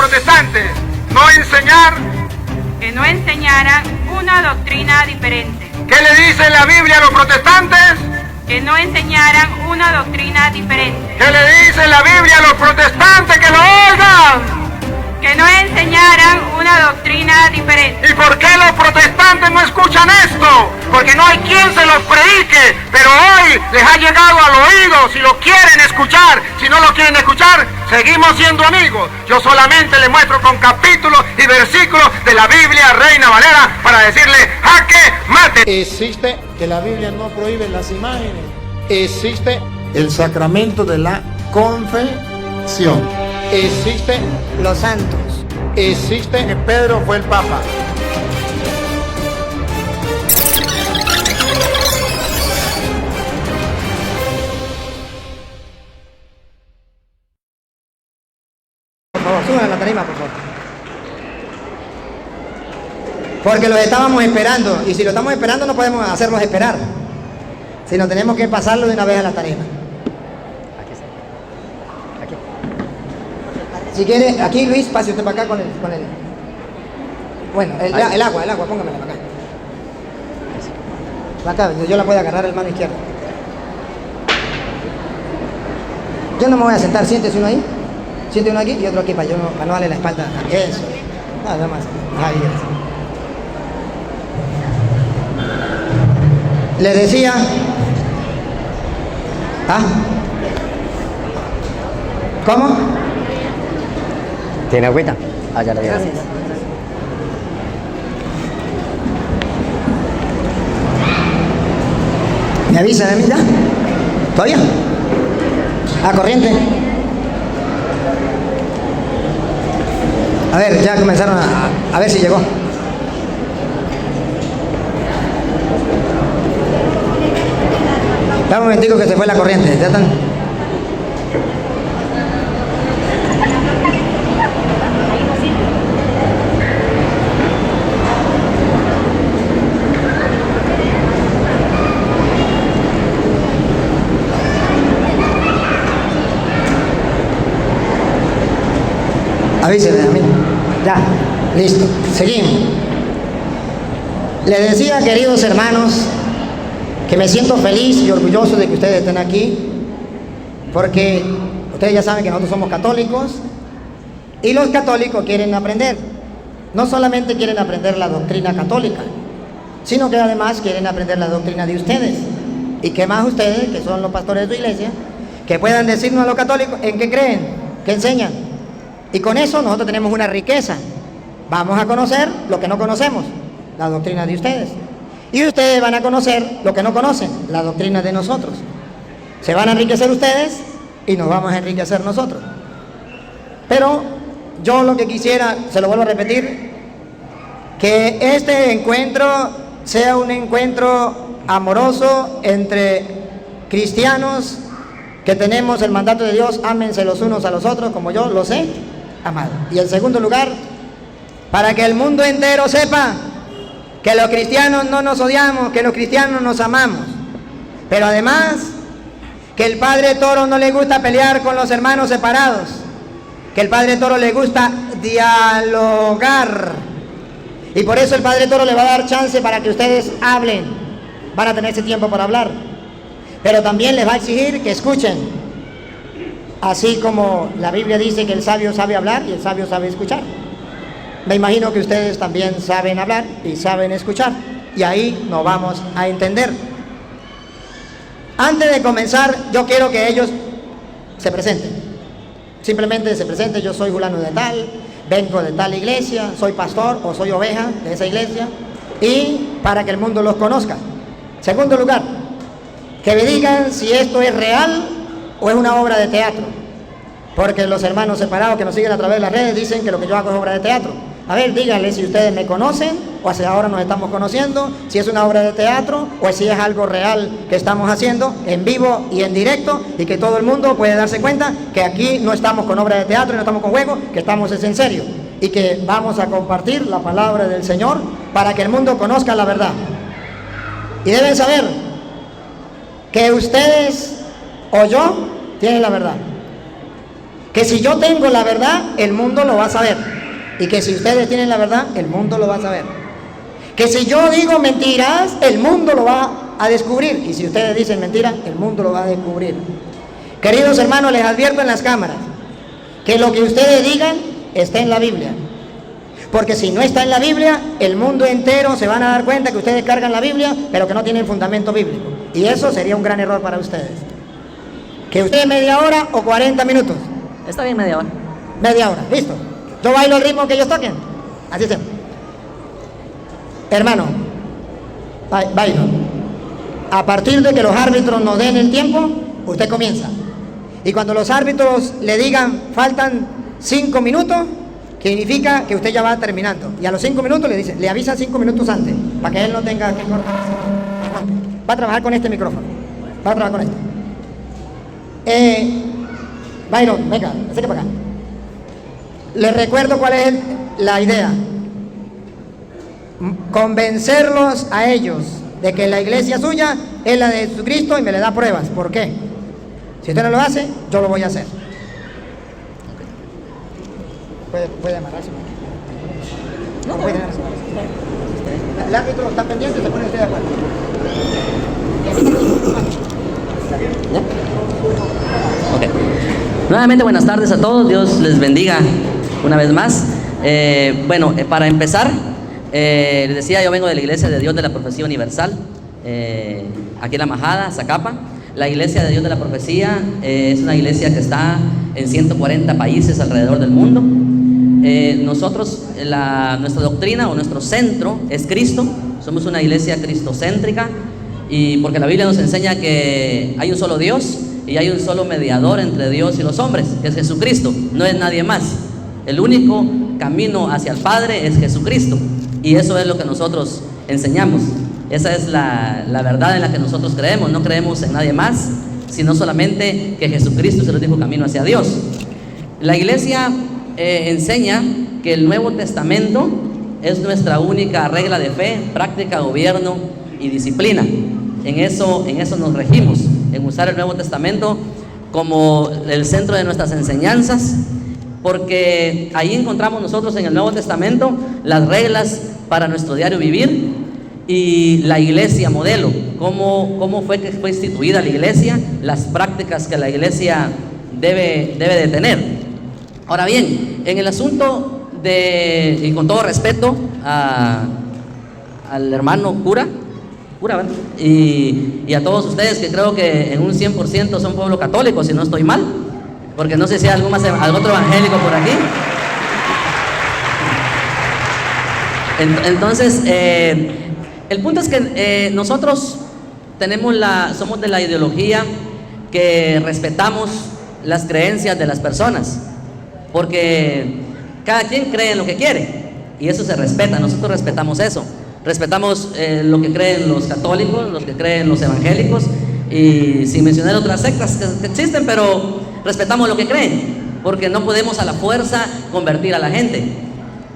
protestantes no enseñar, que no enseñaran una doctrina diferente, ¿qué le dice la Biblia a los protestantes? que no enseñaran una doctrina diferente, ¿Qué le dice la Biblia a los protestantes que lo oigan? que no enseñaran una doctrina diferente. ¿Y por qué los protestantes no escuchan esto? Porque no hay quien se los predique, pero hoy les ha llegado al oído. Si lo quieren escuchar, si no lo quieren escuchar, seguimos siendo amigos. Yo solamente les muestro con capítulos y versículos de la Biblia Reina Valera para decirle, jaque mate. Existe que la Biblia no prohíbe las imágenes. Existe el sacramento de la confesión. Existe los santos. Existe que Pedro fue el Papa. Por favor, suban a la tarima, por favor. Porque los estábamos esperando. Y si lo estamos esperando no podemos hacerlos esperar, sino tenemos que pasarlo de una vez a la tarima. Si quiere, aquí Luis, pase usted para acá con el... Bueno, el agua, póngamela para acá. Para acá, yo la puedo agarrar el mano izquierda. Yo no me voy a sentar, siéntese uno ahí. Siente uno aquí y otro aquí para no darle la espalda. Eso. Nada más. Ahí es. Le decía... ¿Ah? ¿Cómo? ¿Tiene agüita? Ah, ya la dieron. ¿Me avisan a mí ya? ¿Todavía? Ah, corriente. A ver, ya comenzaron a ver si llegó. Dame un momentico que se fue la corriente. ¿Ya están? Avíseme a mí. Ya, listo. Seguimos. Les decía, queridos hermanos, que me siento feliz y orgulloso de que ustedes estén aquí, porque ustedes ya saben que nosotros somos católicos y los católicos quieren aprender. No solamente quieren aprender la doctrina católica, sino que además quieren aprender la doctrina de ustedes. Y que más ustedes, que son los pastores de su iglesia, que puedan decirnos a los católicos en qué creen, qué enseñan. Y con eso nosotros tenemos una riqueza. Vamos a conocer lo que no conocemos, la doctrina de ustedes. Y ustedes van a conocer lo que no conocen, la doctrina de nosotros. Se van a enriquecer ustedes y nos vamos a enriquecer nosotros. Pero yo lo que quisiera, se lo vuelvo a repetir, que este encuentro sea un encuentro amoroso entre cristianos que tenemos el mandato de Dios, ámense los unos a los otros como yo los he amado. Y en segundo lugar, para que el mundo entero sepa que los cristianos no nos odiamos, que los cristianos nos amamos. Pero además, que el Padre Toro no le gusta pelear con los hermanos separados, que el Padre Toro le gusta dialogar. Y por eso el Padre Toro le va a dar chance para que ustedes hablen. Van a tener ese tiempo para hablar. Pero también les va a exigir que escuchen. Así como la Biblia dice que el sabio sabe hablar y el sabio sabe escuchar. Me imagino que ustedes también saben hablar y saben escuchar. Y ahí nos vamos a entender. Antes de comenzar, yo quiero que ellos se presenten. Simplemente se presenten. Yo soy fulano de tal, vengo de tal iglesia, soy pastor o soy oveja de esa iglesia. Y para que el mundo los conozca. Segundo lugar, que me digan si esto es real o es una obra de teatro. Porque los hermanos separados que nos siguen a través de las redes dicen que lo que yo hago es obra de teatro. A ver, díganle si ustedes me conocen o hacia ahora nos estamos conociendo, si es una obra de teatro o si es algo real que estamos haciendo en vivo y en directo, y que todo el mundo puede darse cuenta que aquí no estamos con obra de teatro y no estamos con juego, que estamos en serio y que vamos a compartir la palabra del Señor para que el mundo conozca la verdad. Y deben saber que ustedes o yo tienen la verdad. Que si yo tengo la verdad, el mundo lo va a saber. Y que si ustedes tienen la verdad, el mundo lo va a saber. Que si yo digo mentiras, el mundo lo va a descubrir. Y si ustedes dicen mentiras, el mundo lo va a descubrir. Queridos hermanos, les advierto en las cámaras que lo que ustedes digan está en la Biblia. Porque si no está en la Biblia, el mundo entero se van a dar cuenta que ustedes cargan la Biblia, pero que no tienen fundamento bíblico. Y eso sería un gran error para ustedes. Que ustedes media hora o 40 minutos. Está bien, media hora. Media hora, listo. Yo bailo el ritmo que ellos toquen. Así es. Hermano, bailo. A partir de que los árbitros nos den el tiempo, usted comienza. Y cuando los árbitros le digan faltan 5 minutos, significa que usted ya va terminando. Y a los 5 minutos le dicen, le avisan 5 minutos antes, para que él no tenga que cortar. Va a trabajar con este micrófono. Va a trabajar con este. Byron, venga, acérquese para acá. Les recuerdo cuál es la idea. Convencerlos a ellos de que la iglesia suya es la de Jesucristo y me le da pruebas. ¿Por qué? Si usted no lo hace, yo lo voy a hacer. Puede amarrarse. No puede amarrarse. El árbitro está pendiente, se pone usted de acuerdo. Okay. Nuevamente buenas tardes a todos, Dios les bendiga una vez más. Para empezar, les decía, yo vengo de la Iglesia de Dios de la Profecía Universal, aquí en La Majada, Zacapa. La Iglesia de Dios de la Profecía es una iglesia que está en 140 países alrededor del mundo. Nuestra doctrina o nuestro centro es Cristo. Somos una iglesia cristocéntrica, y porque la Biblia nos enseña que hay un solo Dios y hay un solo mediador entre Dios y los hombres, que es Jesucristo, no es nadie más. El único camino hacia el Padre es Jesucristo, y eso es lo que nosotros enseñamos. Esa es la verdad en la que nosotros creemos. No creemos en nadie más, sino solamente que Jesucristo es el único camino hacia Dios. La iglesia enseña que el Nuevo Testamento es nuestra única regla de fe, práctica, gobierno y disciplina. En eso nos regimos, en usar el Nuevo Testamento como el centro de nuestras enseñanzas, porque ahí encontramos nosotros en el Nuevo Testamento las reglas para nuestro diario vivir y la iglesia modelo, cómo fue que fue instituida la iglesia, las prácticas que la iglesia debe de tener. Ahora bien, en el asunto y con todo respeto al hermano cura, ¿verdad? Y a todos ustedes, que creo que en un 100% son pueblo católico, si no estoy mal, porque no sé si hay algún otro evangélico por aquí. Entonces, el punto es que nosotros somos de la ideología que respetamos las creencias de las personas, porque cada quien cree en lo que quiere y eso se respeta. Nosotros respetamos eso. Respetamos lo que creen los católicos, los que creen los evangélicos, y sin mencionar otras sectas que existen, pero respetamos lo que creen, porque no podemos a la fuerza convertir a la gente.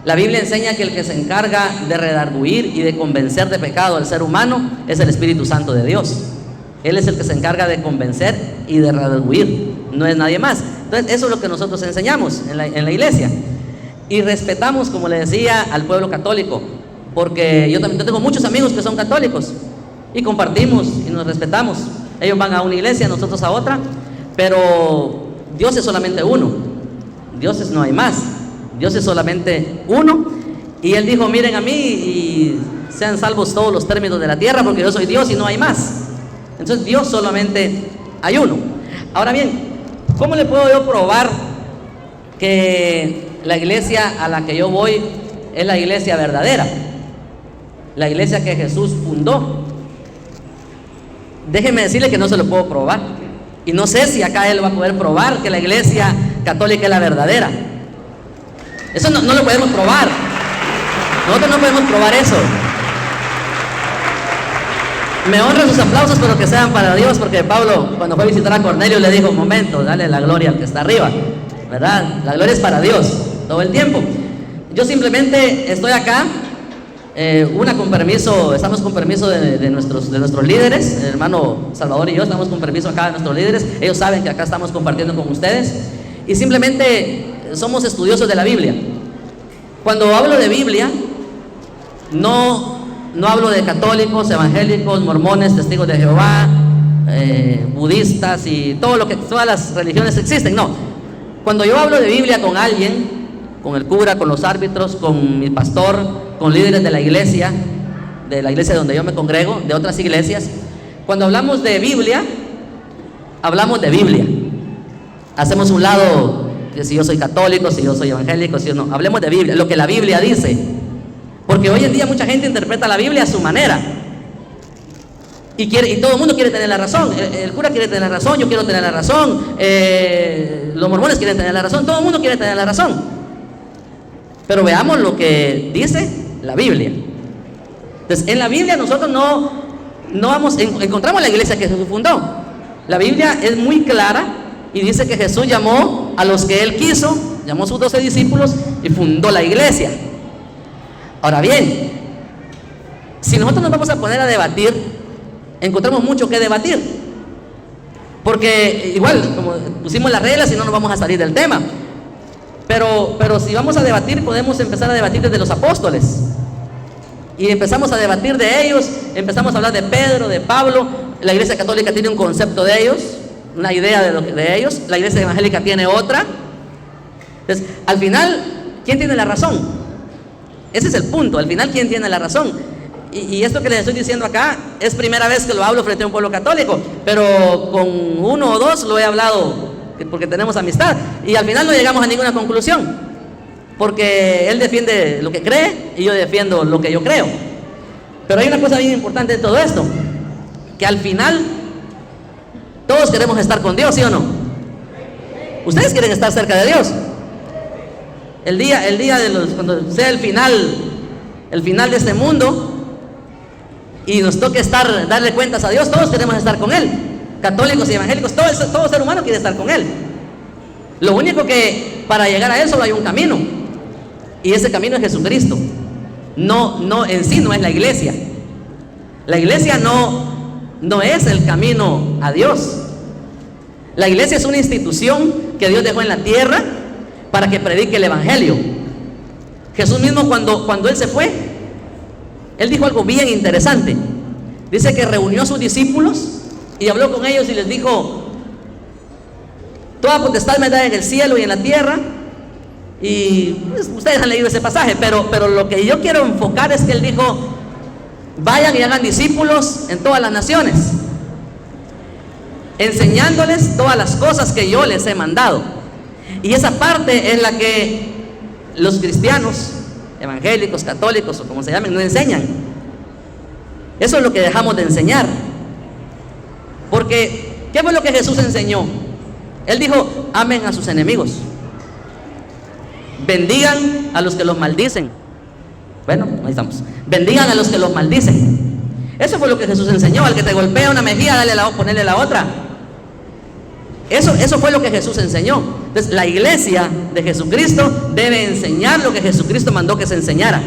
La Biblia enseña que el que se encarga de redarguir y de convencer de pecado al ser humano es el Espíritu Santo de Dios. Él es el que se encarga de convencer y de redarguir, no es nadie más. Entonces eso es lo que nosotros enseñamos en la iglesia, y respetamos, como le decía, al pueblo católico, porque yo tengo muchos amigos que son católicos y compartimos y nos respetamos. Ellos van a una iglesia, nosotros a otra, pero Dios es solamente uno. No hay más. Dios es solamente uno, y Él dijo: miren a mí y sean salvos todos los términos de la tierra, porque yo soy Dios y no hay más. Entonces Dios solamente hay uno. Ahora bien, ¿cómo le puedo yo probar que la iglesia a la que yo voy es la iglesia verdadera? La iglesia que Jesús fundó. Déjenme decirle que no se lo puedo probar, y no sé si acá él va a poder probar que la iglesia católica es la verdadera. Eso no lo podemos probar. Nosotros no podemos probar eso. Me honran sus aplausos, pero que sean para Dios, porque Pablo, cuando fue a visitar a Cornelio, le dijo: un momento, dale la gloria al que está arriba, ¿verdad? La gloria es para Dios todo el tiempo. Yo simplemente estoy acá, estamos con permiso de nuestros líderes. El hermano Salvador y yo estamos con permiso acá de nuestros líderes. Ellos saben que acá estamos compartiendo con ustedes, y simplemente somos estudiosos de la Biblia. Cuando hablo de Biblia, no hablo de católicos, evangélicos, mormones, testigos de Jehová, budistas y todas las religiones existen. No. Cuando yo hablo de Biblia con alguien, con el cura, con los árbitros, con mi pastor, con líderes de la iglesia donde yo me congrego, de otras iglesias, cuando hablamos de Biblia, hablamos de Biblia. Hacemos un lado que si yo soy católico, si yo soy evangélico, si yo no. Hablemos de Biblia, lo que la Biblia dice. Porque hoy en día mucha gente interpreta la Biblia a su manera. Y todo el mundo quiere tener la razón. El cura quiere tener la razón, yo quiero tener la razón, los mormones quieren tener la razón, todo el mundo quiere tener la razón. Pero veamos lo que dice la Biblia. Entonces, en la Biblia nosotros encontramos la iglesia que Jesús fundó. La Biblia es muy clara y dice que Jesús llamó a los que Él quiso, llamó a sus 12 discípulos y fundó la iglesia. Ahora bien, si nosotros nos vamos a poner a debatir, encontramos mucho que debatir, porque igual, como pusimos las reglas y no nos vamos a salir del tema, pero si vamos a debatir, podemos empezar a debatir desde los apóstoles, y empezamos a debatir de ellos, empezamos a hablar de Pedro, de Pablo. La iglesia católica tiene un concepto de ellos, una idea de ellos, la iglesia evangélica tiene otra. Entonces, al final, ¿quién tiene la razón? Ese es el punto, al final, ¿quién tiene la razón? Y esto que les estoy diciendo acá es primera vez que lo hablo frente a un pueblo católico, pero con uno o dos lo he hablado porque tenemos amistad, y al final no llegamos a ninguna conclusión, porque él defiende lo que cree y yo defiendo lo que yo creo. Pero hay una cosa bien importante de todo esto, que al final todos queremos estar con Dios, ¿sí o no? Ustedes quieren estar cerca de Dios. El día cuando sea el final de este mundo y nos toque darle cuentas a Dios, todos queremos estar con Él, católicos y evangélicos, todo ser humano quiere estar con Él. Lo único que para llegar a Él solo hay un camino, y ese camino es Jesucristo. No en sí no es la iglesia. La iglesia no es el camino a Dios. La iglesia es una institución que Dios dejó en la tierra para que predique el evangelio. Jesús mismo cuando Él se fue, Él dijo algo bien interesante. Dice que reunió a sus discípulos y habló con ellos y les dijo: toda potestad me da en el cielo y en la tierra. Y pues, ustedes han leído ese pasaje, pero lo que yo quiero enfocar es que Él dijo: vayan y hagan discípulos en todas las naciones, enseñándoles todas las cosas que yo les he mandado. Y esa parte es la que los cristianos, evangélicos, católicos o como se llamen, no enseñan. Eso es lo que dejamos de enseñar. Porque, ¿qué fue lo que Jesús enseñó? Él dijo: amen a sus enemigos, bendigan a los que los maldicen. Bueno, ahí estamos. Bendigan a los que los maldicen. Eso fue lo que Jesús enseñó. Al que te golpea una mejilla, ponerle la otra. Eso fue lo que Jesús enseñó. Entonces, la iglesia de Jesucristo debe enseñar lo que Jesucristo mandó que se enseñara.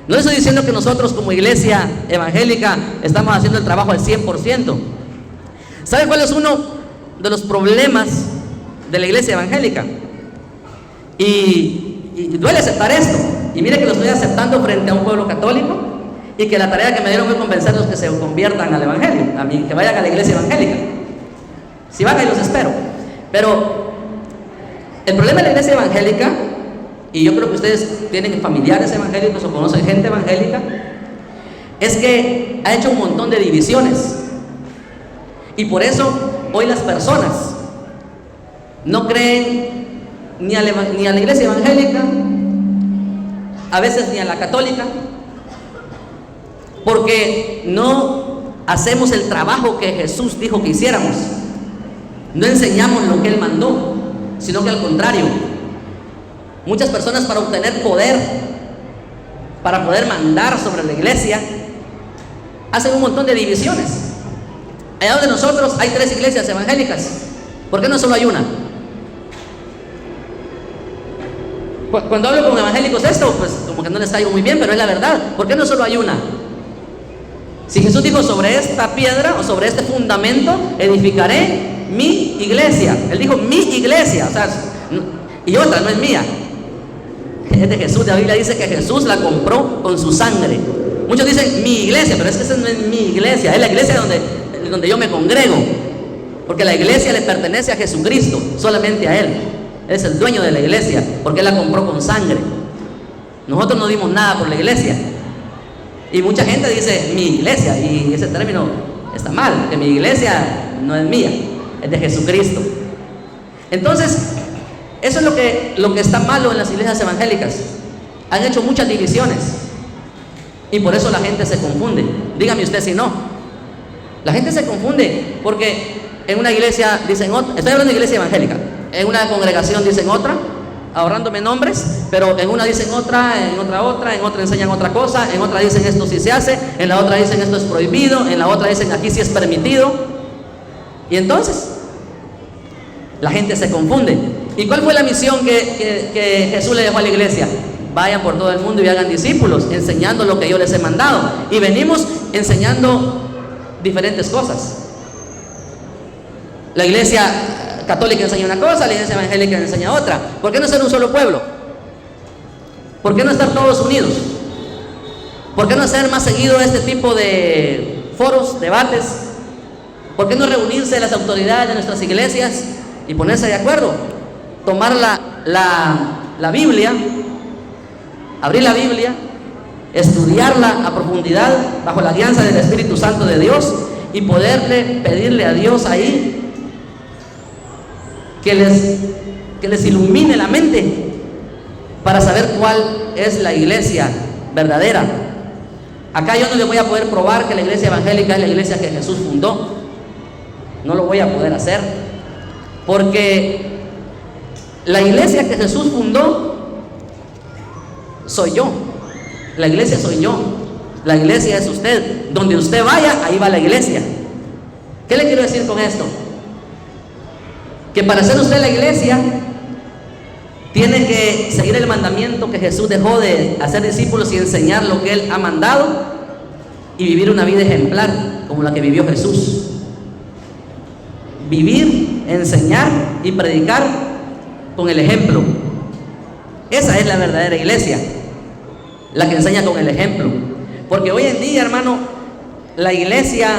No estoy diciendo que nosotros como iglesia evangélica estamos haciendo el trabajo al 100%. ¿Sabe cuál es uno de los problemas de la iglesia evangélica? Y duele aceptar esto. Y mire que lo estoy aceptando frente a un pueblo católico, y que la tarea que me dieron fue convencerlos que se conviertan al evangelio, que vayan a la iglesia evangélica. Si van, ahí los espero. Pero el problema de la iglesia evangélica, y yo creo que ustedes tienen familiares evangélicos o conocen gente evangélica, es que ha hecho un montón de divisiones. Y por eso hoy las personas no creen ni a la iglesia evangélica, a veces ni a la católica, porque no hacemos el trabajo que Jesús dijo que hiciéramos. No enseñamos lo que Él mandó, sino que al contrario, muchas personas, para obtener poder, para poder mandar sobre la iglesia, hacen un montón de divisiones. Allá donde nosotros hay 3 iglesias evangélicas, ¿por qué no solo hay una? Cuando hablo con evangélicos esto, pues como que no les caigo muy bien, pero es la verdad. ¿Por qué no solo hay una? Si Jesús dijo: sobre esta piedra o sobre este fundamento edificaré mi iglesia. Él dijo mi iglesia, o sea, y otra no es mía, es de Jesús. La Biblia dice que Jesús la compró con su sangre. Muchos dicen mi iglesia, pero es que esa no es mi iglesia, es la iglesia donde yo me congrego, porque la iglesia le pertenece a Jesucristo, solamente a Él. Él es el dueño de la iglesia, porque Él la compró con sangre. Nosotros no dimos nada por la iglesia. Y mucha gente dice mi iglesia, y ese término está mal, que mi iglesia no es mía, es de Jesucristo. Entonces, eso es lo que está malo en las iglesias evangélicas. Han hecho muchas divisiones y por eso la gente se confunde. Dígame usted si no. La gente se confunde porque en una iglesia dicen otra, estoy hablando de iglesia evangélica, en una congregación dicen otra, ahorrándome nombres, pero en una dicen otra, en otra enseñan otra cosa, en otra dicen esto sí se hace, en la otra dicen esto es prohibido, en la otra dicen aquí sí es permitido. Y entonces la gente se confunde. ¿Y cuál fue la misión que Jesús le dejó a la iglesia? Vayan por todo el mundo y hagan discípulos, enseñando lo que yo les he mandado. Y venimos enseñando diferentes cosas. La iglesia católica enseña una cosa, la iglesia evangélica enseña otra. ¿Por qué no ser un solo pueblo? ¿Por qué no estar todos unidos? ¿Por qué no hacer más seguido este tipo de foros, debates? ¿Por qué no reunirse las autoridades de nuestras iglesias y ponerse de acuerdo? Tomar la Biblia, abrir la Biblia, estudiarla a profundidad bajo la guianza del Espíritu Santo de Dios y pedirle a Dios ahí que les ilumine la mente para saber cuál es la iglesia verdadera. Acá yo no le voy a poder probar que la iglesia evangélica es la iglesia que Jesús fundó. No lo voy a poder hacer, porque la iglesia que Jesús fundó soy yo. La iglesia soy yo. La iglesia es usted. Donde usted vaya, ahí va la iglesia. ¿Qué le quiero decir con esto? Que para ser usted la iglesia, tiene que seguir el mandamiento que Jesús dejó de hacer discípulos y enseñar lo que Él ha mandado y vivir una vida ejemplar como la que vivió Jesús. Vivir, enseñar y predicar con el ejemplo. Esa es la verdadera iglesia, la que enseña con el ejemplo. Porque hoy en día, hermano, la iglesia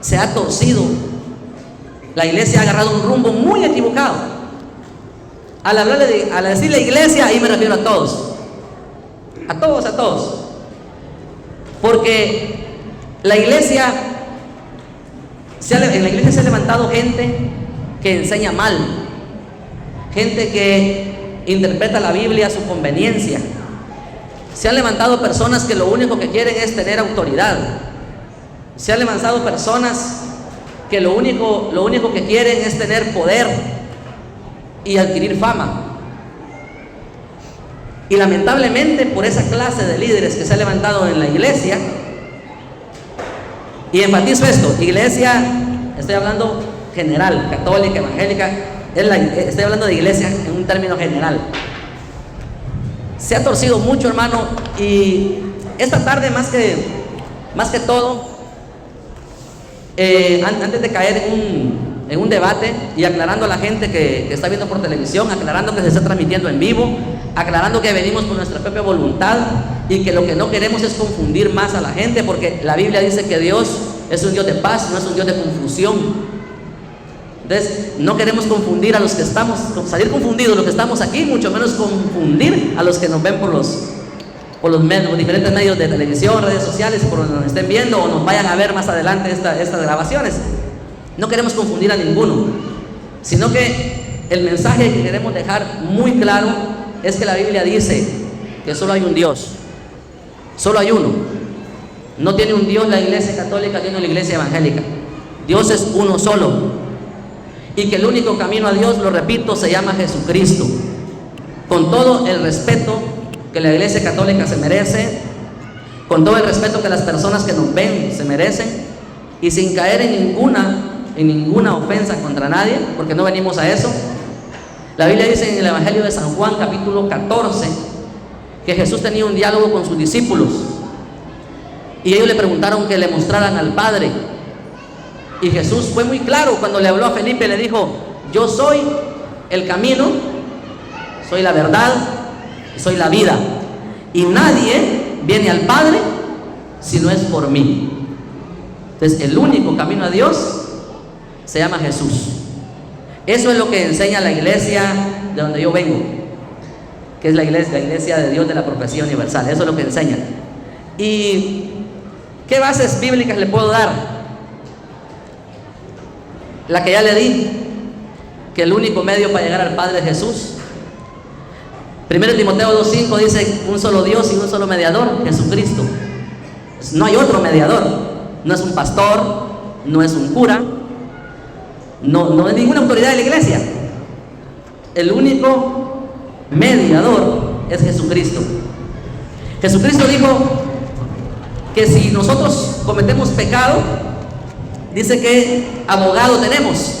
se ha torcido. La iglesia ha agarrado un rumbo muy equivocado. Al decir la iglesia, ahí me refiero a todos. A todos. Porque en la iglesia se ha levantado gente que enseña mal, gente que interpreta la Biblia a su conveniencia. Se han levantado personas que lo único que quieren es tener autoridad. Se han levantado personas que lo único que quieren es tener poder y adquirir fama. Y lamentablemente, por esa clase de líderes que se ha levantado en la iglesia, y enfatizo esto, iglesia, estoy hablando general, católica, evangélica, estoy hablando de iglesia en un término general. Se ha torcido mucho, hermano, y esta tarde más que todo, antes de caer en un debate y aclarando a la gente que está viendo por televisión, aclarando que se está transmitiendo en vivo, aclarando que venimos por nuestra propia voluntad y que lo que no queremos es confundir más a la gente, porque la Biblia dice que Dios es un Dios de paz, no es un Dios de confusión. Entonces no queremos confundir a los que estamos, salir confundidos los que estamos aquí, mucho menos confundir a los que nos ven por los diferentes medios de televisión, redes sociales, por donde nos estén viendo o nos vayan a ver más adelante estas grabaciones. No queremos confundir a ninguno, sino que el mensaje que queremos dejar muy claro es que la Biblia dice que solo hay un Dios, solo hay uno. No tiene un Dios la iglesia católica, tiene la iglesia evangélica. Dios es uno solo. Y que el único camino a Dios, lo repito, se llama Jesucristo. Con todo el respeto que la iglesia católica se merece, con todo el respeto que las personas que nos ven se merecen, y sin caer en ninguna ofensa contra nadie, porque no venimos a eso. La Biblia dice en el Evangelio de San Juan, capítulo 14, que Jesús tenía un diálogo con sus discípulos. Y ellos le preguntaron que le mostraran al Padre. Y Jesús fue muy claro cuando le habló a Felipe, le dijo: yo soy el camino, soy la verdad y soy la vida. Y nadie viene al Padre si no es por mí. Entonces el único camino a Dios se llama Jesús. Eso es lo que enseña la iglesia de donde yo vengo, que es la iglesia de Dios de la Profecía Universal. Eso es lo que enseña. ¿Y qué bases bíblicas le puedo dar? La que ya le di, que el único medio para llegar al Padre es Jesús. 1 Timoteo 2:5 dice: un solo Dios y un solo mediador, Jesucristo. No hay otro mediador. No es un pastor, no es un cura, no es ninguna autoridad de la iglesia. El único mediador es Jesucristo. Jesucristo dijo que si nosotros cometemos pecado, dice que abogado tenemos.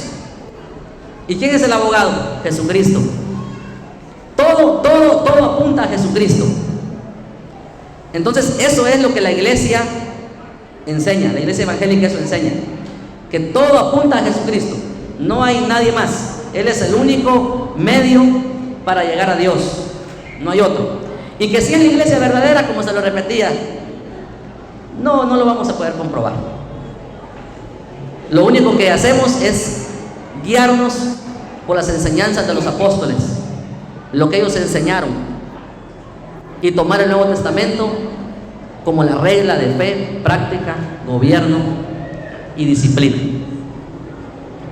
¿Y quién es el abogado? Jesucristo. Todo apunta a Jesucristo. Entonces eso es lo que la iglesia enseña, la iglesia evangélica eso enseña, que todo apunta a Jesucristo, no hay nadie más. Él es el único medio para llegar a Dios, no hay otro. Y que si es la iglesia verdadera, como se lo repetía, no lo vamos a poder comprobar. Lo único que hacemos es guiarnos por las enseñanzas de los apóstoles, lo que ellos enseñaron, y tomar el Nuevo Testamento como la regla de fe, práctica, gobierno y disciplina.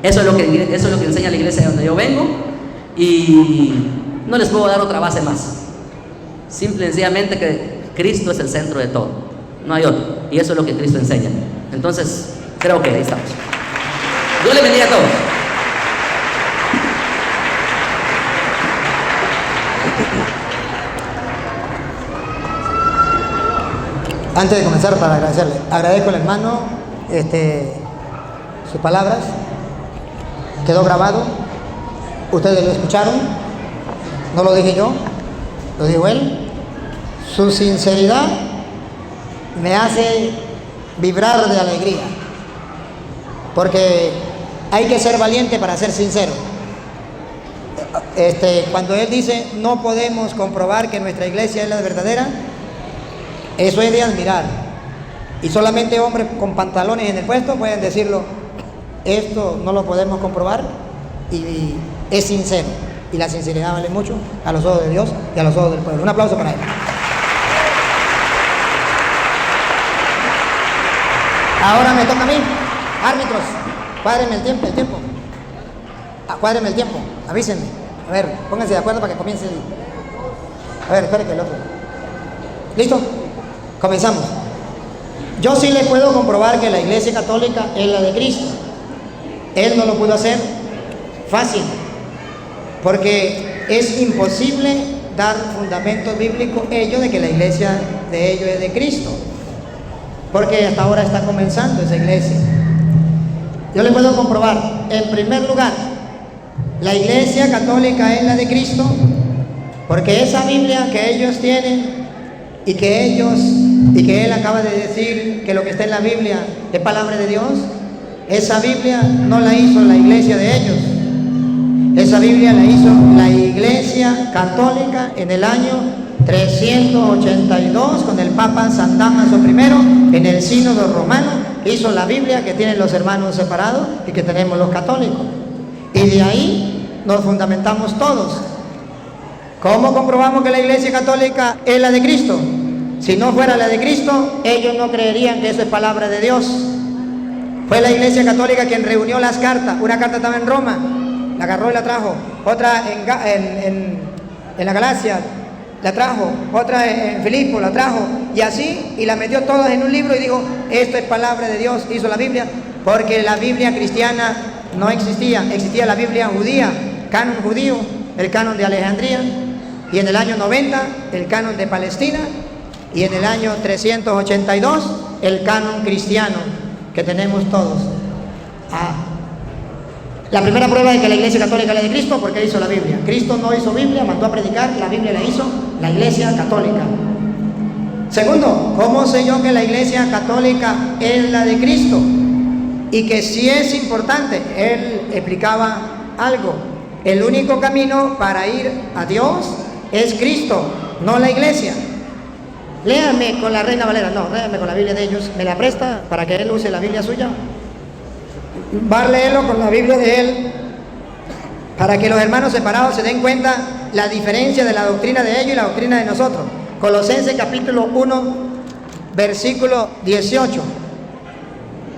Eso es lo que enseña la iglesia de donde yo vengo, y no les puedo dar otra base más. Simple y sencillamente que Cristo es el centro de todo, no hay otro, y eso es lo que Cristo enseña. Entonces creo que ahí estamos. Dios les bendiga a todos. Antes de comenzar, para agradecerle, agradezco al hermano sus palabras, quedó grabado, ustedes lo escucharon, no lo dije yo, lo dijo él. Su sinceridad me hace vibrar de alegría, porque hay que ser valiente para ser sincero. Cuando él dice no podemos comprobar que nuestra iglesia es la verdadera, eso es de admirar, y solamente hombres con pantalones en el puesto pueden decirlo. Esto no lo podemos comprobar, y es sincero, y la sinceridad vale mucho a los ojos de Dios y a los ojos del pueblo. Un aplauso para él. Ahora me toca a mí. Árbitros, cuádrenme el tiempo. Cuádrenme el tiempo, avísenme. A ver, pónganse de acuerdo para que comience A ver, espere que el otro. ¿Listo? Comenzamos. Yo sí les puedo comprobar que la iglesia católica es la de Cristo. Él no lo pudo hacer fácil, porque es imposible dar fundamentos bíblicos ellos de que la iglesia de ellos es de Cristo, porque hasta ahora está comenzando esa iglesia. Yo les puedo comprobar, en primer lugar, la iglesia católica es la de Cristo, porque esa Biblia que ellos tienen y que él acaba de decir que lo que está en la Biblia es palabra de Dios, esa Biblia no la hizo la iglesia de ellos. Esa Biblia la hizo la iglesia católica en el año 382 con el Papa San Damaso I en el Sínodo Romano. Hizo la Biblia que tienen los hermanos separados y que tenemos los católicos. Y de ahí nos fundamentamos todos. ¿Cómo comprobamos que la iglesia católica es la de Cristo? Si no fuera la de Cristo, ellos no creerían que eso es palabra de Dios. Fue la iglesia católica quien reunió las cartas. Una carta estaba en Roma, la agarró y la trajo. Otra en la Galacia la trajo. Otra en Filipo la trajo. Y así, y la metió todas en un libro y dijo, esto es palabra de Dios. Hizo la Biblia, porque la Biblia cristiana no existía. Existía la Biblia judía, canon judío, el canon de Alejandría. Y en el año 90, el canon de Palestina. Y en el año 382, el canon cristiano que tenemos todos. La primera prueba de que la iglesia católica es la de Cristo, porque hizo la Biblia. Cristo no hizo Biblia, mandó a predicar, la Biblia la hizo la iglesia católica. Segundo, ¿cómo sé yo que la Iglesia Católica es la de Cristo? Y que sí es importante. Él explicaba algo. El único camino para ir a Dios es Cristo, no la Iglesia. Léame con la Reina Valera, no, léame con la Biblia de ellos. ¿Me la presta para que él use la Biblia suya? Va a leerlo con la Biblia de él, para que los hermanos separados se den cuenta la diferencia de la doctrina de ellos y la doctrina de nosotros. Colosenses capítulo 1, versículo 18.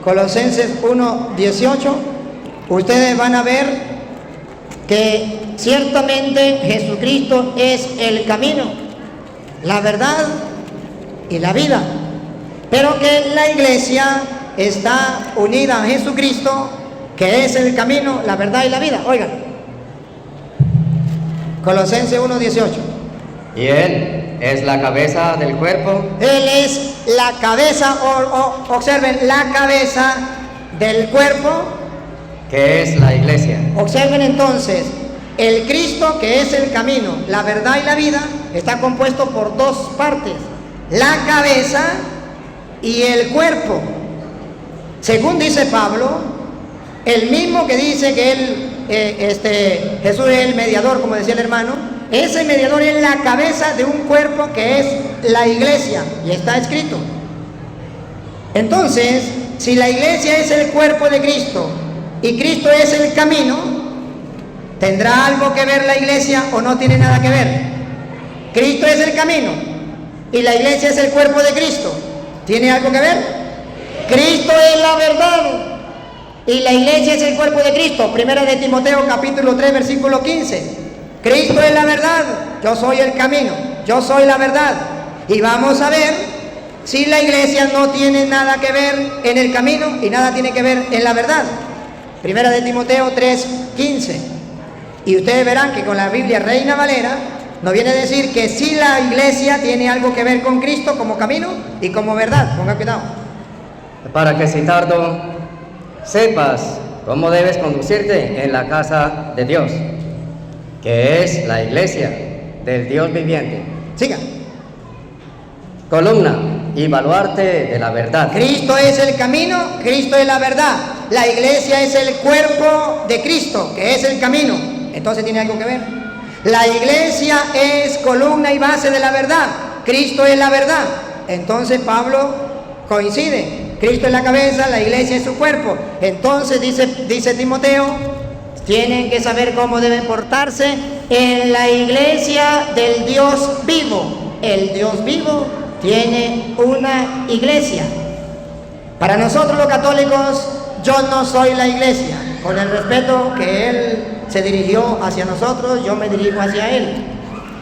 Colosenses 1, 18. Ustedes van a ver que ciertamente Jesucristo es el camino, la verdad y la vida, pero que la Iglesia está unida a Jesucristo, que es el camino, la verdad y la vida. Oigan, Colosenses 1, 18. Y Él es la cabeza del cuerpo. Él es la cabeza, observen, la cabeza del cuerpo, que es la Iglesia. Observen entonces, el Cristo, que es el camino, la verdad y la vida, está compuesto por dos partes: la cabeza y el cuerpo. Según dice Pablo, el mismo que dice que él, Jesús es el mediador, como decía el hermano, ese mediador es la cabeza de un cuerpo que es la Iglesia, y está escrito. Entonces, si la Iglesia es el cuerpo de Cristo y Cristo es el camino, ¿tendrá algo que ver la Iglesia o no tiene nada que ver? Cristo es el camino y la Iglesia es el cuerpo de Cristo. ¿Tiene algo que ver? Cristo es la verdad y la Iglesia es el cuerpo de Cristo. Primera de Timoteo capítulo 3 versículo 15. Cristo es la verdad, yo soy el camino, yo soy la verdad. Y vamos a ver si la Iglesia no tiene nada que ver en el camino y nada tiene que ver en la verdad. Primera de Timoteo 3, 15. Y ustedes verán que con la Biblia Reina Valera nos viene a decir que sí, la Iglesia tiene algo que ver con Cristo como camino y como verdad. Ponga cuidado. Para que, Sitardo, sepas cómo debes conducirte en la casa de Dios, que es la Iglesia del Dios viviente. Siga. Columna y baluarte de la verdad. Cristo es el camino, Cristo es la verdad. La Iglesia es el cuerpo de Cristo, que es el camino. Entonces tiene algo que ver. La Iglesia es columna y base de la verdad. Cristo es la verdad. Entonces Pablo coincide. Cristo es la cabeza, la Iglesia es su cuerpo. Entonces dice Timoteo, tienen que saber cómo deben portarse en la Iglesia del Dios vivo. El Dios vivo tiene una iglesia. Para nosotros los católicos, yo no soy la Iglesia. Con el respeto que Él se dirigió hacia nosotros, yo me dirijo hacia Él.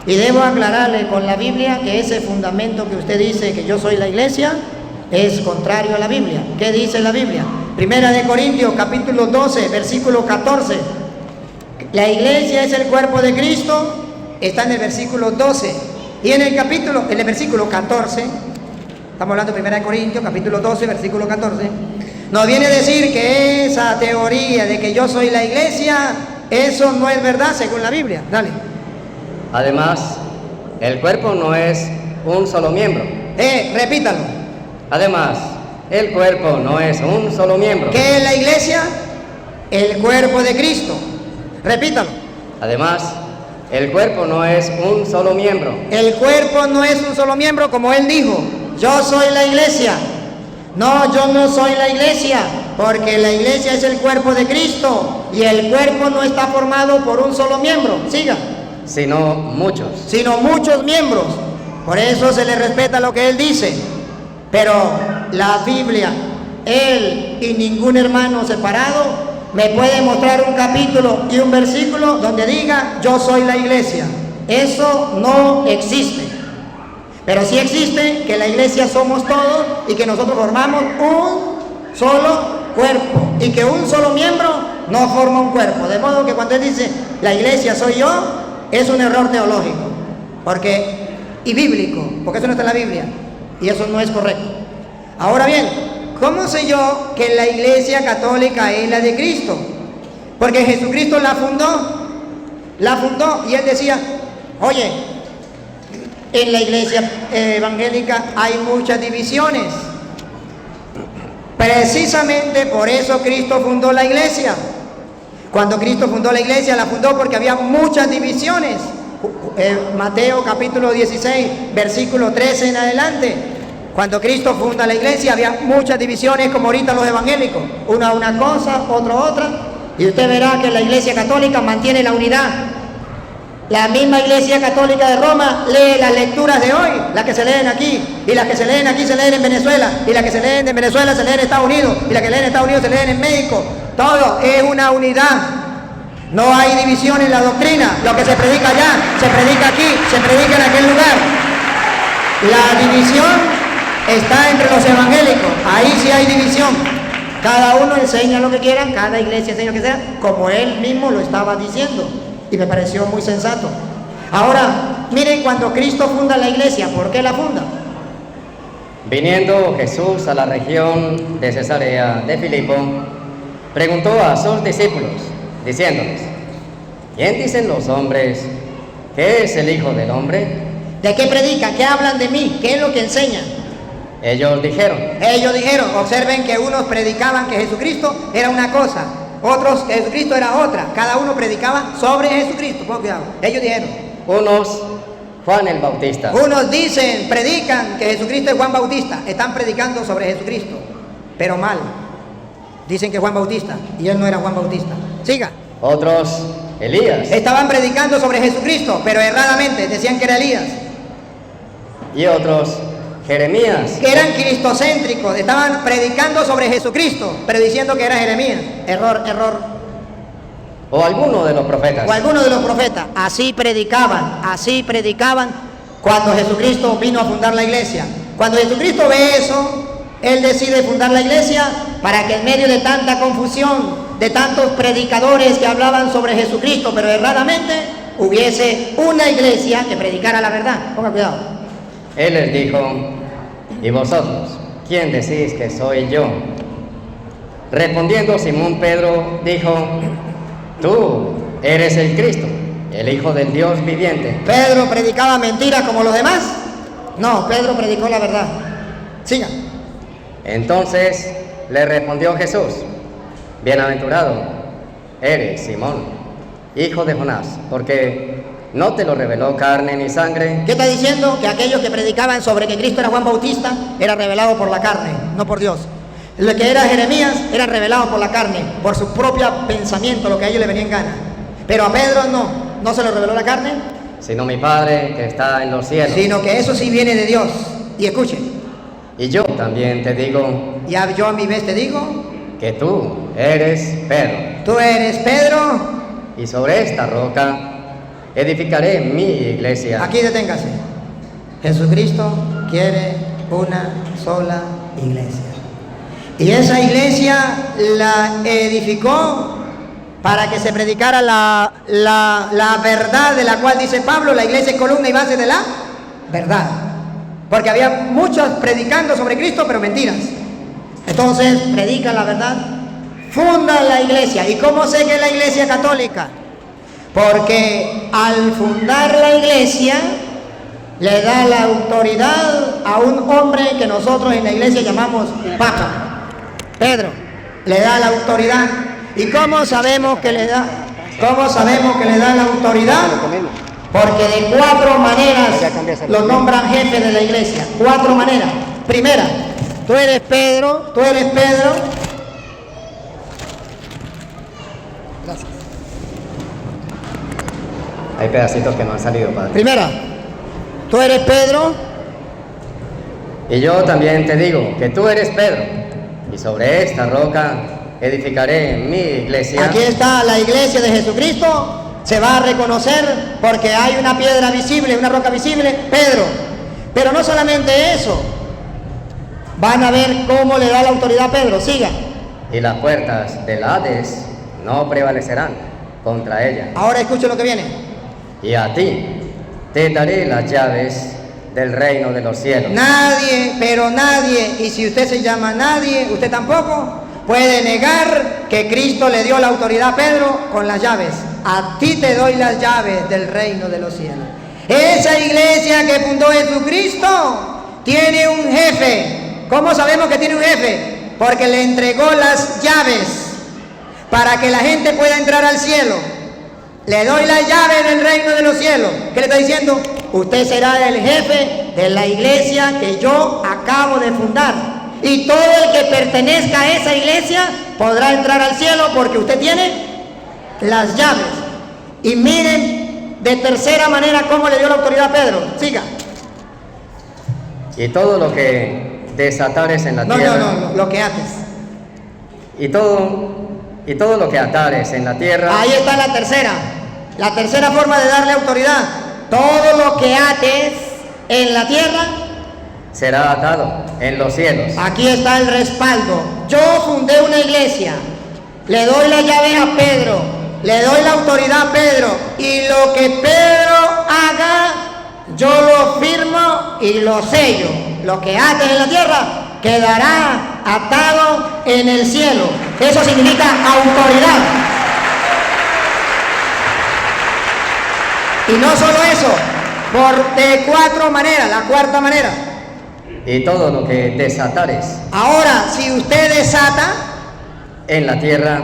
Y debo aclararle con la Biblia que ese fundamento que usted dice que yo soy la Iglesia es contrario a la Biblia. ¿Qué dice la Biblia? Primera de Corintios capítulo 12 versículo 14. La Iglesia es el cuerpo de Cristo, está en el versículo 12. Y en el versículo 14, estamos hablando de Primera de Corintios capítulo 12 versículo 14, nos viene a decir que esa teoría de que yo soy la Iglesia, eso no es verdad según la Biblia. Dale. Además, el cuerpo no es un solo miembro. Repítalo. Además, el cuerpo no es un solo miembro. ¿Qué es la Iglesia? El cuerpo de Cristo. Repítalo. Además, el cuerpo no es un solo miembro. El cuerpo no es un solo miembro, como Él dijo, yo soy la Iglesia. No, yo no soy la Iglesia, porque la Iglesia es el cuerpo de Cristo y el cuerpo no está formado por un solo miembro. Siga. Sino muchos. Sino muchos miembros. Por eso se le respeta lo que Él dice. Pero la Biblia, Él y ningún hermano separado me puede mostrar un capítulo y un versículo donde diga yo soy la Iglesia. Eso no existe. Pero sí existe que la Iglesia somos todos y que nosotros formamos un solo cuerpo y que un solo miembro no forma un cuerpo. De modo que cuando Él dice la Iglesia soy yo, es un error teológico y bíblico, porque eso no está en la Biblia y eso no es correcto. Ahora bien, ¿cómo sé yo que la Iglesia Católica es la de Cristo? Porque Jesucristo la fundó y Él decía, oye, en la iglesia evangélica hay muchas divisiones. Precisamente por eso Cristo fundó la iglesia. Cuando Cristo fundó la iglesia, la fundó porque había muchas divisiones. Mateo capítulo 16, versículo 13 en adelante. Cuando Cristo funda la iglesia había muchas divisiones, como ahorita los evangélicos. Una cosa, otra. Y usted verá que la iglesia católica mantiene la unidad. La misma iglesia católica de Roma lee las lecturas de hoy, las que se leen aquí, y las que se leen aquí se leen en Venezuela, y las que se leen en Venezuela se leen en Estados Unidos, y las que leen en Estados Unidos se leen en México. Todo es una unidad. No hay división en la doctrina. Lo que se predica allá, se predica aquí, se predica en aquel lugar. La división está entre los evangélicos. Ahí sí hay división. Cada uno enseña lo que quiera, cada iglesia enseña lo que sea, como él mismo lo estaba diciendo. Y me pareció muy sensato. Ahora, miren, cuando Cristo funda la iglesia, ¿por qué la funda? Viniendo Jesús a la región de Cesarea de Filipo, preguntó a sus discípulos, diciéndoles: ¿quién dicen los hombres que es el Hijo del Hombre? ¿De qué predican? ¿Qué hablan de mí? ¿Qué es lo que enseñan? Ellos dijeron, observen que unos predicaban que Jesucristo era una cosa, otros que Jesucristo era otra. Cada uno predicaba sobre Jesucristo. Pon cuidado. Ellos dijeron, unos Juan el Bautista, unos predican que Jesucristo es Juan Bautista. Están predicando sobre Jesucristo, pero mal. Dicen que Juan Bautista, y él no era Juan Bautista. Siga. Otros Elías, Estaban predicando sobre Jesucristo, pero erradamente decían que era Elías. y otros Jeremías, Que eran cristocéntricos, estaban predicando sobre Jesucristo, pero diciendo que era Jeremías. Error. o alguno de los profetas. O algunos de los profetas. Así predicaban cuando Jesucristo vino a fundar la iglesia. Cuando Jesucristo ve eso, Él decide fundar la iglesia para que en medio de tanta confusión, de tantos predicadores que hablaban sobre Jesucristo, pero erradamente, hubiese una iglesia que predicara la verdad. Ponga cuidado. Él les dijo, ¿y vosotros, quién decís que soy yo? Respondiendo Simón Pedro, dijo, tú eres el Cristo, el Hijo del Dios viviente. ¿Pedro predicaba mentiras como los demás? No, Pedro predicó la verdad. Siga. Entonces le respondió Jesús, bienaventurado eres Simón, hijo de Jonás, porque no te lo reveló carne ni sangre. ¿Qué está diciendo? Que aquellos que predicaban sobre que Cristo era Juan Bautista era revelado por la carne, no por Dios. Lo que era Jeremías era revelado por la carne, por su propio pensamiento, lo que a ellos le venía en gana. Pero a Pedro no se lo reveló la carne, Sino mi Padre que está en los cielos. sino que eso sí viene de Dios. Y escuche, Y yo también te digo ya yo a mi vez te digo, que tú eres Pedro, tú eres Pedro. y sobre esta roca edificaré mi iglesia. Aquí deténgase. Jesucristo quiere una sola iglesia. Y esa iglesia la edificó para que se predicara la verdad, de la cual dice Pablo, la iglesia es columna y base de la verdad. Porque había muchos predicando sobre Cristo, pero mentiras. Entonces, predican la verdad, fundan la iglesia. ¿Y cómo sé que es la iglesia católica? Porque al fundar la iglesia, le da la autoridad a un hombre que nosotros en la iglesia llamamos Papa. Pedro, le da la autoridad. ¿Y cómo sabemos que le da? ¿Cómo sabemos que le da la autoridad? Porque de 4 maneras lo nombran jefe de la iglesia. 4 maneras. Primera, tú eres Pedro. Gracias. Hay pedacitos que no han salido, Padre. Primera, tú eres Pedro. Y yo también te digo que tú eres Pedro, y sobre esta roca edificaré mi iglesia. Aquí está la iglesia de Jesucristo. Se va a reconocer porque hay una piedra visible, una roca visible, Pedro. Pero no solamente eso. Van a ver cómo le da la autoridad a Pedro. Siga. Y las puertas del Hades no prevalecerán contra ella. Ahora escuche lo que viene. Y a ti te daré las llaves del reino de los cielos. Nadie, pero nadie, y si usted se llama nadie, usted tampoco puede negar que Cristo le dio la autoridad a Pedro con las llaves. A ti te doy las llaves del reino de los cielos. Esa iglesia que fundó Jesucristo tiene un jefe. ¿Cómo sabemos que tiene un jefe? Porque le entregó las llaves para que la gente pueda entrar al cielo. Le doy la llave del reino de los cielos. ¿Qué le está diciendo? Usted será el jefe de la iglesia que yo acabo de fundar. Y todo el que pertenezca a esa iglesia podrá entrar al cielo porque usted tiene las llaves. Y miren de tercera manera cómo le dio la autoridad a Pedro. Siga. Y todo lo que desatares en la tierra. No, lo que ates. Y todo lo que atares en la tierra. Ahí está la tercera forma de darle autoridad. Todo lo que ates en la tierra será atado en los cielos. Aquí está el respaldo. Yo fundé una iglesia, le doy la llave a Pedro, le doy la autoridad a Pedro, y lo que Pedro haga, yo lo firmo y lo sello. Lo que ates en la tierra quedará atado en el cielo. Eso significa autoridad. Y no solo eso, de 4 maneras, la cuarta manera. Y todo lo que desatares. Ahora, si usted desata en la tierra,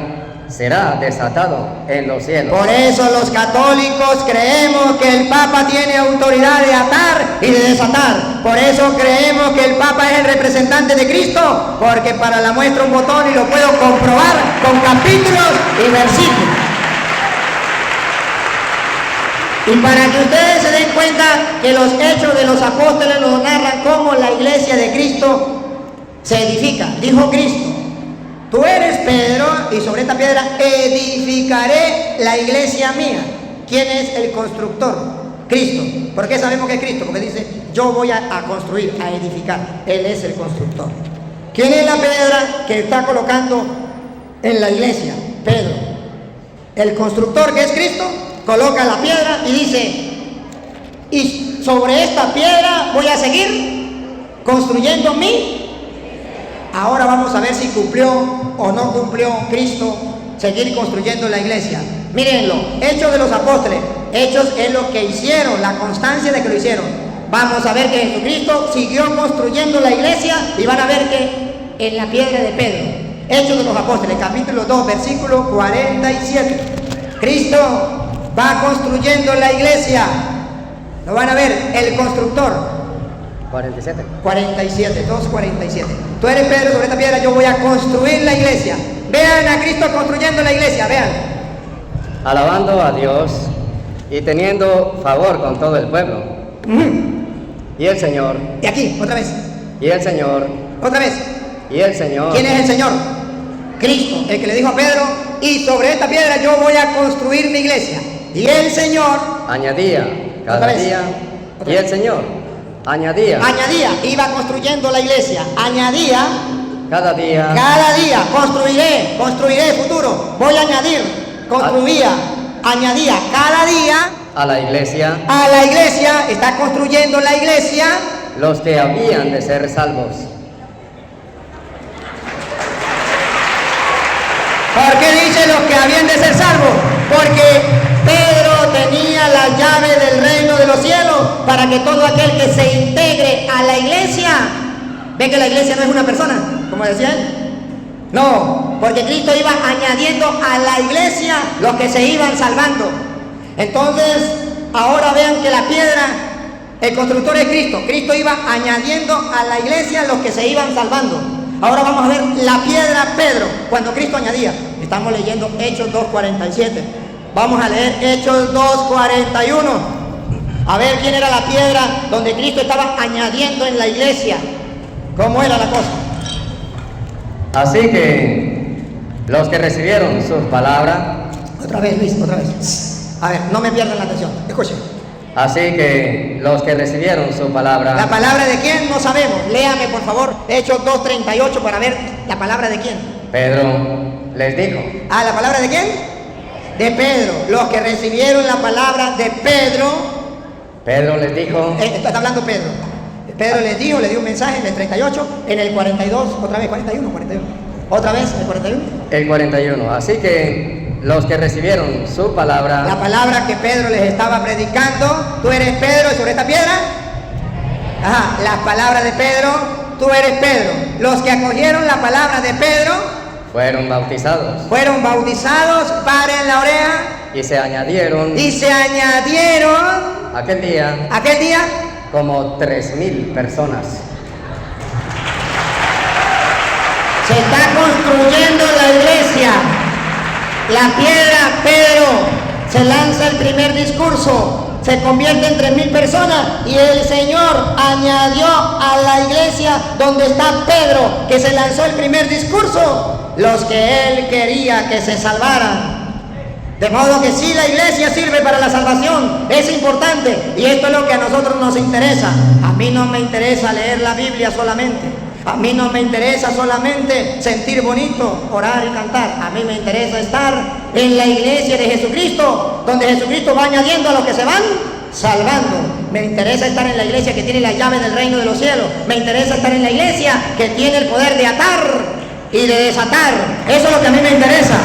será desatado en los cielos. Por eso los católicos creemos que el Papa tiene autoridad de atar y de desatar. Por eso creemos que el Papa es el representante de Cristo, porque para la muestra un botón y lo puedo comprobar con capítulos y versículos. Y para que ustedes se den cuenta que los hechos de los apóstoles nos narran cómo la iglesia de Cristo se edifica. Dijo Cristo: tú eres Pedro, y sobre esta piedra edificaré la iglesia mía. ¿Quién es el constructor? Cristo. ¿Por qué sabemos que es Cristo? Porque dice: yo voy a construir, a edificar. Él es el constructor. ¿Quién es la piedra que está colocando en la iglesia? Pedro. El constructor, que es Cristo, coloca la piedra y dice: y sobre esta piedra voy a seguir construyendo mi. Ahora vamos a ver si cumplió o no cumplió Cristo seguir construyendo la iglesia. Mírenlo, Hechos de los Apóstoles. Hechos es lo que hicieron, la constancia de que lo hicieron. Vamos a ver que Jesucristo siguió construyendo la iglesia, y van a ver que en la piedra de Pedro. Hechos de los Apóstoles, capítulo 2, versículo 47. Cristo va construyendo la iglesia. Lo van a ver, el constructor. 47. 47, 2:47. Tú eres Pedro, sobre esta piedra yo voy a construir la iglesia. Vean a Cristo construyendo la iglesia, vean. Alabando a Dios y teniendo favor con todo el pueblo. Y el Señor. Y aquí, otra vez. Y el Señor. Otra vez. Y el Señor. ¿Quién es el Señor? Cristo, el que le dijo a Pedro: y sobre esta piedra yo voy a construir mi iglesia. Y el Señor añadía cada día. Y el Señor añadía, iba construyendo la iglesia. Añadía cada día, construiré futuro. Voy a añadir, añadía cada día a la iglesia. Está construyendo la iglesia los que habían de ser salvos. ¿Por qué dice los que habían de ser salvos? Porque Pedro tenía la llave del reino de los cielos para que todo aquel que se integre a la iglesia. ¿Ve que la iglesia no es una persona, como decía él? No, porque Cristo iba añadiendo a la iglesia los que se iban salvando. Entonces, ahora vean que la piedra, el constructor es Cristo. Cristo iba añadiendo a la iglesia los que se iban salvando. Ahora vamos a ver la piedra Pedro, cuando Cristo añadía. Estamos leyendo Hechos 2:47. Vamos a leer Hechos 2:41. A ver quién era la piedra donde Cristo estaba añadiendo en la iglesia. ¿Cómo era la cosa? Así que los que recibieron su palabra. Otra vez, Luis, otra vez. A ver, no me pierdan la atención. Escuchen. Así que los que recibieron su palabra. ¿La palabra de quién? No sabemos. Léame, por favor, Hechos 2:38 para ver la palabra de quién. Pedro les dijo. Ah, ¿la palabra de quién? De Pedro. Los que recibieron la palabra de Pedro. Pedro les dijo. Está hablando Pedro. Pedro les dijo, le dio un mensaje en el 38, en el 42, otra vez, 41. Otra vez, el 41. El 41. Así que los que recibieron su palabra. La palabra que Pedro les estaba predicando. Tú eres Pedro y sobre esta piedra. Ajá, las palabras de Pedro. Tú eres Pedro. Los que acogieron la palabra de Pedro fueron bautizados. Fueron bautizados. Paren la oreja. Y se añadieron. Aquel día. Como 3,000 personas. Se está construyendo la iglesia. La piedra, Pedro, se lanza el primer discurso, se convierte en 3,000 personas y el Señor añadió a la iglesia donde está Pedro, que se lanzó el primer discurso, los que él quería que se salvaran. De modo que sí, la iglesia sirve para la salvación, es importante, y esto es lo que a nosotros nos interesa. A mí no me interesa leer la Biblia solamente. A mí no me interesa solamente sentir bonito, orar y cantar. A mí me interesa estar en la iglesia de Jesucristo, donde Jesucristo va añadiendo a los que se van salvando. Me interesa estar en la iglesia que tiene la llave del reino de los cielos. Me interesa estar en la iglesia que tiene el poder de atar y de desatar. Eso es lo que a mí me interesa.